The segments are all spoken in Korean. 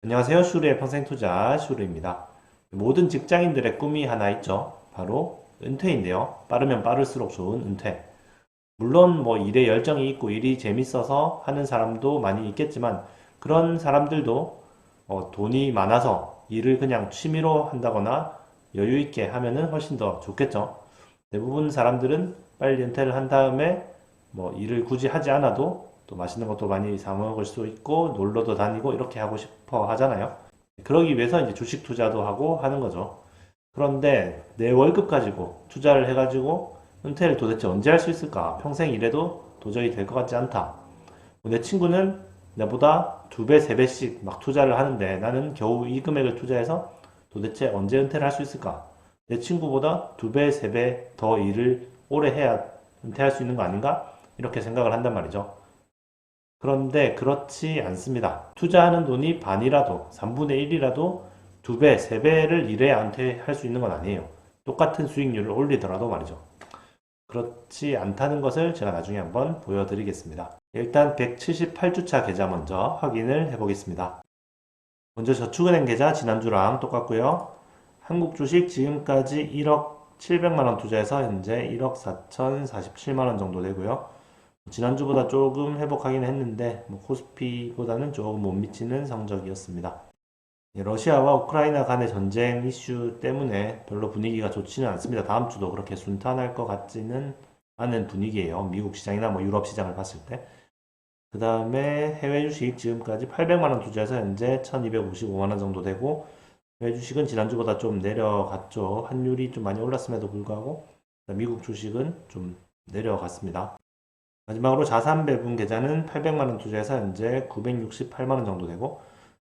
안녕하세요. 슈르의 평생투자 슈르입니다. 모든 직장인들의 꿈이 하나 있죠. 바로 은퇴인데요. 빠르면 빠를수록 좋은 은퇴. 물론 뭐 일에 열정이 있고 일이 재밌어서 하는 사람도 많이 있겠지만 그런 사람들도 돈이 많아서 일을 그냥 취미로 한다거나 여유 있게 하면은 훨씬 더 좋겠죠. 대부분 사람들은 빨리 은퇴를 한 다음에 뭐 일을 굳이 하지 않아도 또 맛있는 것도 많이 사 먹을 수 있고 놀러도 다니고 이렇게 하고 싶어 하잖아요. 그러기 위해서 이제 주식 투자도 하고 하는 거죠. 그런데 내 월급 가지고 투자를 해가지고 은퇴를 도대체 언제 할 수 있을까? 평생 일해도 도저히 될 것 같지 않다. 내 친구는 나보다 두 배, 세 배씩 막 투자를 하는데 나는 겨우 이 금액을 투자해서 도대체 언제 은퇴를 할 수 있을까? 내 친구보다 두 배, 세 배 더 일을 오래 해야 은퇴할 수 있는 거 아닌가? 이렇게 생각을 한단 말이죠. 그런데 그렇지 않습니다. 투자하는 돈이 반이라도, 3분의 1이라도 두 배, 세 배를 일해야 은퇴할 수 있는 건 아니에요. 똑같은 수익률을 올리더라도 말이죠. 그렇지 않다는 것을 제가 나중에 한번 보여드리겠습니다. 일단 178주차 계좌 먼저 확인을 해보겠습니다. 먼저 저축은행 계좌 지난주랑 똑같고요. 한국 주식 지금까지 1억 700만원 투자해서 현재 1억 4,047만원 정도 되고요. 지난주보다 조금 회복하긴 했는데 뭐 코스피보다는 조금 못 미치는 성적이었습니다. 러시아와 우크라이나 간의 전쟁 이슈 때문에 별로 분위기가 좋지는 않습니다. 다음 주도 그렇게 순탄할 것 같지는 않은 분위기예요. 미국 시장이나 뭐 유럽 시장을 봤을 때. 그 다음에 해외 주식 지금까지 800만원 투자해서 현재 1255만원 정도 되고 해외 주식은 지난주보다 좀 내려갔죠. 환율이 좀 많이 올랐음에도 불구하고 미국 주식은 좀 내려갔습니다. 마지막으로 자산 배분 계좌는 800만원 투자해서 현재 968만원 정도 되고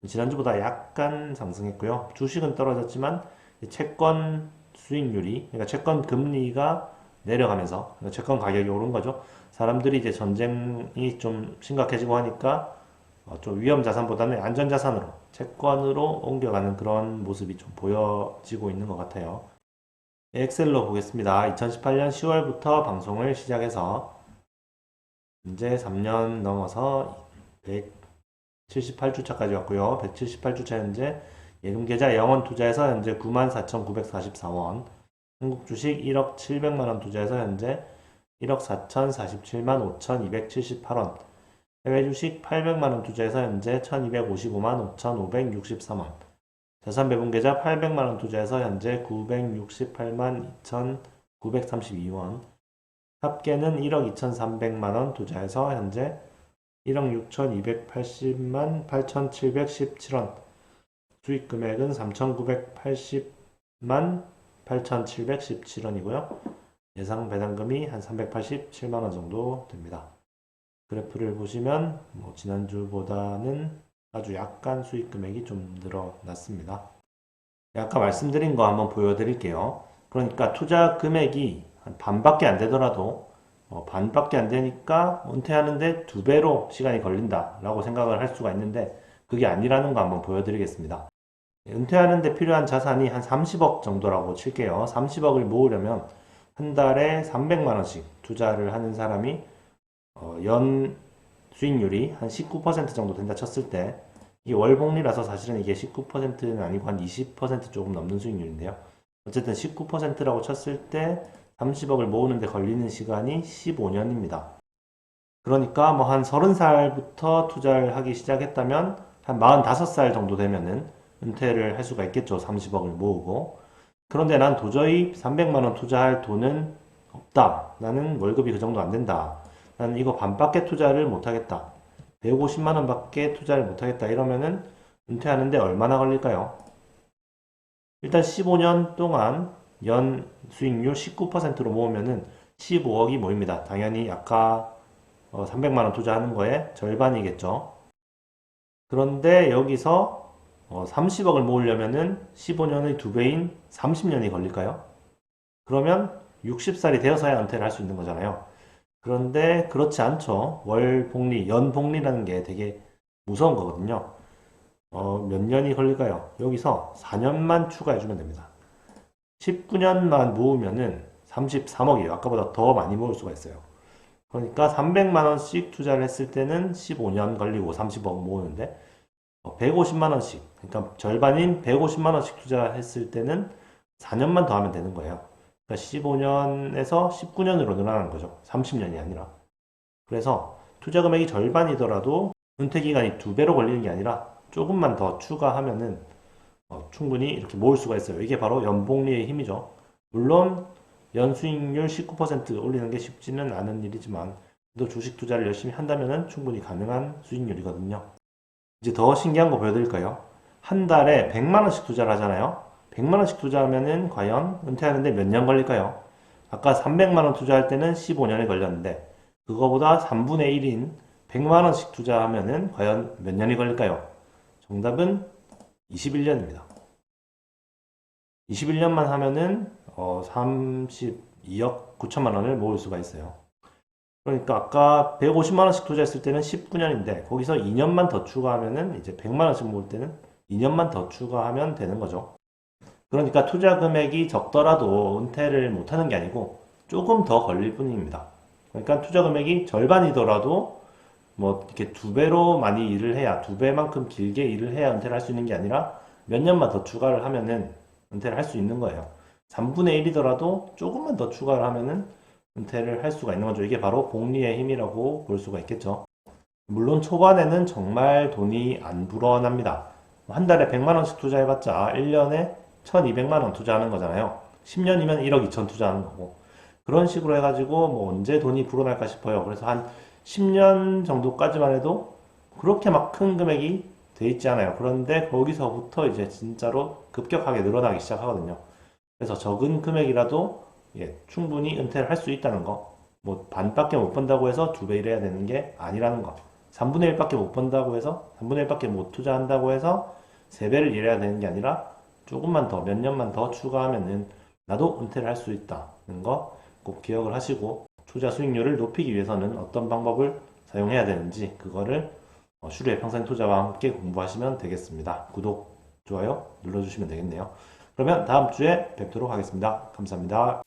지난주보다 약간 상승했고요. 주식은 떨어졌지만 채권 수익률이, 그러니까 채권 금리가 내려가면서 그러니까 채권 가격이 오른 거죠. 사람들이 이제 전쟁이 좀 심각해지고 하니까 좀 위험 자산보다는 안전 자산으로 채권으로 옮겨가는 그런 모습이 좀 보여지고 있는 것 같아요. 엑셀로 보겠습니다. 2018년 10월부터 방송을 시작해서 이제 3년 넘어서 178주차까지 왔고요. 178주차 현재 예금 계좌 영원 투자해서 현재 94,944원, 한국 주식 1억 700만원 투자해서 현재 1억 4,047만 5,278원, 해외 주식 800만원 투자해서 현재 1,255만 5,563원, 자산 배분 계좌 800만원 투자해서 현재 968만 2,932원, 합계는 1억 2,300만원 투자해서 현재 1억 6,280만 8,717원, 수익 금액은 3,980만 8,717원이고요. 예상 배당금이 한 387만원 정도 됩니다. 그래프를 보시면 지난주보다는 아주 약간 수익 금액이 좀 늘어났습니다. 아까 말씀드린 거 한번 보여드릴게요. 그러니까 투자 금액이 한 반밖에 안 되더라도 반밖에 안 되니까 은퇴하는데 두 배로 시간이 걸린다라고 생각을 할 수가 있는데 그게 아니라는 거 한번 보여드리겠습니다. 은퇴하는데 필요한 자산이 한 30억 정도라고 칠게요. 30억을 모으려면 한 달에 300만 원씩 투자를 하는 사람이 연 수익률이 한 19% 정도 된다 쳤을 때 이게 월복리라서 사실은 이게 19%는 아니고 한 20% 조금 넘는 수익률인데요. 어쨌든 19%라고 쳤을 때 30억을 모으는데 걸리는 시간이 15년입니다. 그러니까 뭐 한 30살부터 투자를 하기 시작했다면 한 45살 정도 되면은 은퇴를 할 수가 있겠죠. 30억을 모으고. 그런데 난 도저히 300만 원 투자할 돈은 없다. 나는 월급이 그 정도 안 된다. 나는 이거 반밖에 투자를 못 하겠다. 150만 원밖에 투자를 못 하겠다. 이러면은 은퇴하는데 얼마나 걸릴까요? 일단 15년 동안 연 수익률 19%로 모으면은 15억이 모입니다. 당연히 아까 300만원 투자하는 거에 절반이겠죠. 그런데 여기서 30억을 모으려면은 15년의 두 배인 30년이 걸릴까요? 그러면 60살이 되어서야 은퇴를 할 수 있는 거잖아요. 그런데 그렇지 않죠. 월 복리, 연 복리라는 게 되게 무서운 거거든요. 몇 년이 걸릴까요? 여기서 4년만 추가해주면 됩니다. 19년만 모으면은 33억이에요. 아까보다 더 많이 모을 수가 있어요. 그러니까 300만원씩 투자를 했을 때는 15년 걸리고 30억 모으는데 150만원씩 그러니까 절반인 150만 원씩 투자했을 때는 4년만 더 하면 되는 거예요. 그러니까 15년에서 19년으로 늘어나는 거죠. 30년이 아니라. 그래서 투자 금액이 절반이더라도 은퇴 기간이 2배로 걸리는 게 아니라 조금만 더 추가하면은 충분히 이렇게 모을 수가 있어요. 이게 바로 연복리의 힘이죠. 물론 연수익률 19% 올리는 게 쉽지는 않은 일이지만 또 주식 투자를 열심히 한다면 충분히 가능한 수익률이거든요. 이제 더 신기한 거 보여드릴까요? 한 달에 100만 원씩 투자를 하잖아요. 100만 원씩 투자하면은 과연 은퇴하는데 몇 년 걸릴까요? 아까 300만 원 투자할 때는 15년이 걸렸는데 그거보다 3분의 1인 100만 원씩 투자하면은 과연 몇 년이 걸릴까요? 정답은 21년입니다. 21년만 하면은 32억 9천만 원을 모을 수가 있어요. 그러니까 아까 150만 원씩 투자했을 때는 19년인데 거기서 2년만 더 추가하면은 이제 100만 원씩 모을 때는 2년만 더 추가하면 되는 거죠. 그러니까 투자 금액이 적더라도 은퇴를 못하는 게 아니고 조금 더 걸릴 뿐입니다. 그러니까 투자 금액이 절반이더라도 뭐 이렇게 2배로 많이 일을 해야 2배만큼 길게 일을 해야 은퇴를 할 수 있는 게 아니라 몇 년만 더 추가를 하면은 은퇴를 할 수 있는 거예요. 3분의 1이더라도 조금만 더 추가를 하면은 은퇴를 할 수가 있는 거죠. 이게 바로 복리의 힘이라고 볼 수가 있겠죠. 물론 초반에는 정말 돈이 안 불어납니다. 한 달에 100만 원씩 투자해봤자 1년에 1200만 원 투자하는 거잖아요. 10년이면 1억 2천 투자하는 거고. 그런 식으로 해가지고 뭐 언제 돈이 불어날까 싶어요. 그래서 한 10년 정도까지만 해도 그렇게 막 큰 금액이 돼 있지 않아요. 그런데 거기서부터 이제 진짜로 급격하게 늘어나기 시작하거든요. 그래서 적은 금액이라도 충분히 은퇴를 할 수 있다는 거. 뭐 반밖에 못 번다고 해서 2배 일해야 되는 게 아니라는 거. 3분의 1밖에 못 번다고 해서 3분의 1밖에 못 투자한다고 해서 3배를 일해야 되는 게 아니라 조금만 더 몇 년만 더 추가하면은 나도 은퇴를 할 수 있다는 거 꼭 기억을 하시고 투자 수익률을 높이기 위해서는 어떤 방법을 사용해야 되는지 그거를 슈리의 평생 투자와 함께 공부하시면 되겠습니다. 구독, 좋아요 눌러주시면 되겠네요. 그러면 다음 주에 뵙도록 하겠습니다. 감사합니다.